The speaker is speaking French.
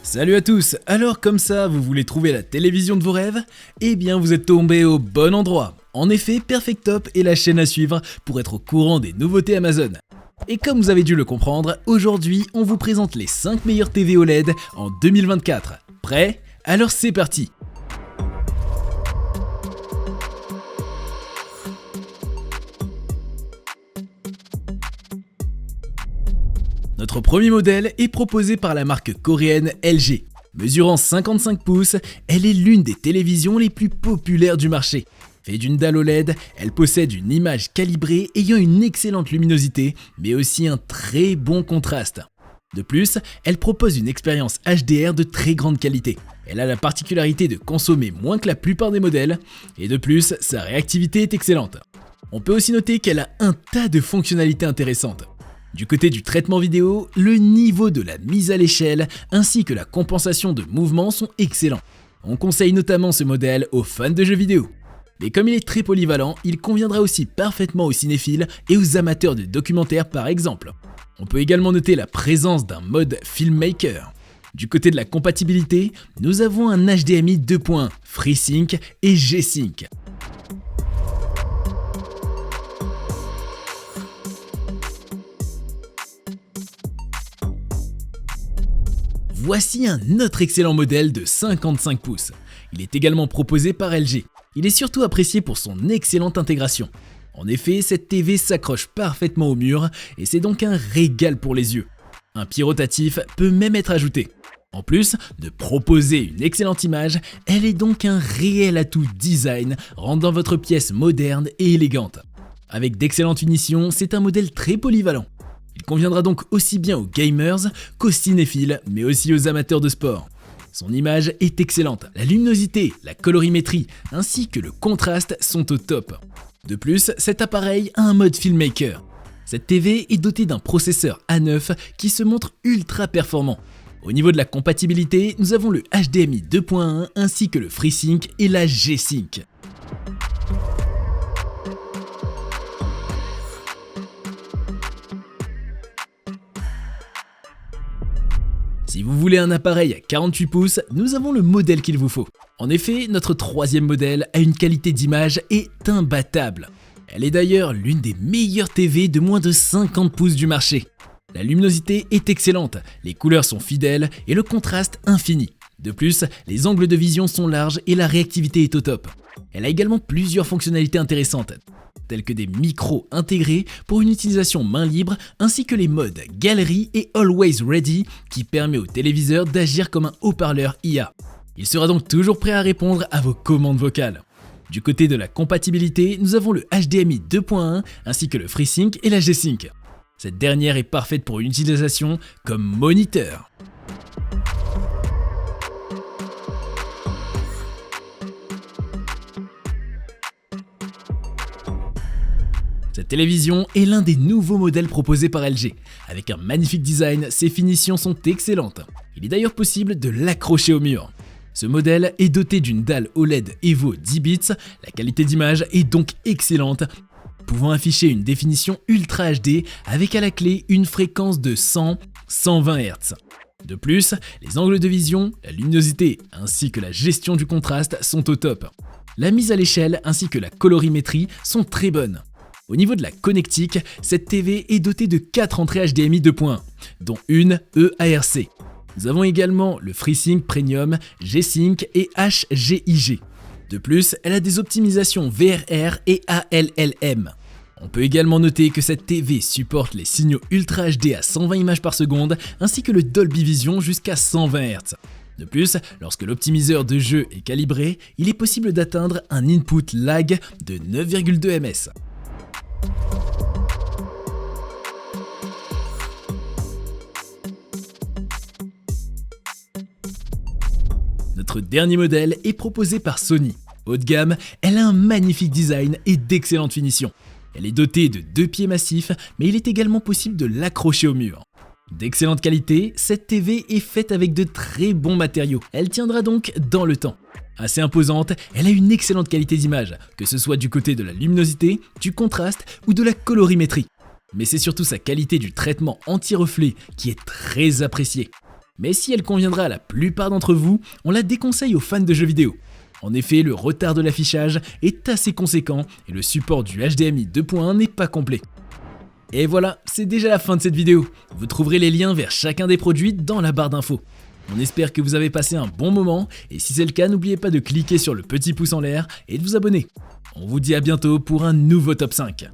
Salut à tous, alors comme ça, vous voulez trouver la télévision de vos rêves? Eh bien vous êtes tombé au bon endroit. En effet, Perfectop est la chaîne à suivre pour être au courant des nouveautés Amazon. Et comme vous avez dû le comprendre, aujourd'hui on vous présente les 5 meilleures TV OLED en 2024. Prêt? Alors c'est parti! Notre premier modèle est proposé par la marque coréenne LG. Mesurant 55 pouces, elle est l'une des télévisions les plus populaires du marché. Faite d'une dalle OLED, elle possède une image calibrée ayant une excellente luminosité, mais aussi un très bon contraste. De plus, elle propose une expérience HDR de très grande qualité. Elle a la particularité de consommer moins que la plupart des modèles, et de plus, sa réactivité est excellente. On peut aussi noter qu'elle a un tas de fonctionnalités intéressantes. Du côté du traitement vidéo, le niveau de la mise à l'échelle ainsi que la compensation de mouvements sont excellents. On conseille notamment ce modèle aux fans de jeux vidéo. Mais comme il est très polyvalent, il conviendra aussi parfaitement aux cinéphiles et aux amateurs de documentaires par exemple. On peut également noter la présence d'un mode Filmmaker. Du côté de la compatibilité, nous avons un HDMI 2.1, FreeSync et G-Sync. Voici un autre excellent modèle de 55 pouces. Il est également proposé par LG. Il est surtout apprécié pour son excellente intégration. En effet, cette TV s'accroche parfaitement au mur et c'est donc un régal pour les yeux. Un pied rotatif peut même être ajouté. En plus de proposer une excellente image, elle est donc un réel atout design, rendant votre pièce moderne et élégante. Avec d'excellentes finitions, c'est un modèle très polyvalent. Il conviendra donc aussi bien aux gamers qu'aux cinéphiles, mais aussi aux amateurs de sport. Son image est excellente, la luminosité, la colorimétrie, ainsi que le contraste sont au top. De plus, cet appareil a un mode Filmmaker. Cette TV est dotée d'un processeur A9 qui se montre ultra performant. Au niveau de la compatibilité, nous avons le HDMI 2.1 ainsi que le FreeSync et la G-Sync. Si vous voulez un appareil à 48 pouces, nous avons le modèle qu'il vous faut. En effet, notre troisième modèle a une qualité d'image est imbattable. Elle est d'ailleurs l'une des meilleures TV de moins de 50 pouces du marché. La luminosité est excellente, les couleurs sont fidèles et le contraste infini. De plus, les angles de vision sont larges et la réactivité est au top. Elle a également plusieurs fonctionnalités intéressantes, tels que des micros intégrés pour une utilisation main libre ainsi que les modes Galerie et Always Ready qui permet au téléviseur d'agir comme un haut-parleur IA. Il sera donc toujours prêt à répondre à vos commandes vocales. Du côté de la compatibilité, nous avons le HDMI 2.1 ainsi que le FreeSync et la G-Sync. Cette dernière est parfaite pour une utilisation comme moniteur. Cette télévision est l'un des nouveaux modèles proposés par LG. Avec un magnifique design, ses finitions sont excellentes. Il est d'ailleurs possible de l'accrocher au mur. Ce modèle est doté d'une dalle OLED Evo 10 bits, la qualité d'image est donc excellente, pouvant afficher une définition Ultra HD avec à la clé une fréquence de 100-120 Hz. De plus, les angles de vision, la luminosité ainsi que la gestion du contraste sont au top. La mise à l'échelle ainsi que la colorimétrie sont très bonnes. Au niveau de la connectique, cette TV est dotée de 4 entrées HDMI 2.1, dont une EARC. Nous avons également le FreeSync Premium, G-Sync et HGIG. De plus, elle a des optimisations VRR et ALLM. On peut également noter que cette TV supporte les signaux Ultra HD à 120 images par seconde ainsi que le Dolby Vision jusqu'à 120 Hz. De plus, lorsque l'optimiseur de jeu est calibré, il est possible d'atteindre un input lag de 9,2 ms. Notre dernier modèle est proposé par Sony. Haut de gamme, elle a un magnifique design et d'excellentes finitions. Elle est dotée de 2 pieds massifs, mais il est également possible de l'accrocher au mur. D'excellente qualité, cette TV est faite avec de très bons matériaux. Elle tiendra donc dans le temps. Assez imposante, elle a une excellente qualité d'image, que ce soit du côté de la luminosité, du contraste ou de la colorimétrie. Mais c'est surtout sa qualité du traitement anti-reflet qui est très appréciée. Mais si elle conviendra à la plupart d'entre vous, on la déconseille aux fans de jeux vidéo. En effet, le retard de l'affichage est assez conséquent et le support du HDMI 2.1 n'est pas complet. Et voilà, c'est déjà la fin de cette vidéo. Vous trouverez les liens vers chacun des produits dans la barre d'infos. On espère que vous avez passé un bon moment et si c'est le cas, n'oubliez pas de cliquer sur le petit pouce en l'air et de vous abonner. On vous dit à bientôt pour un nouveau top 5.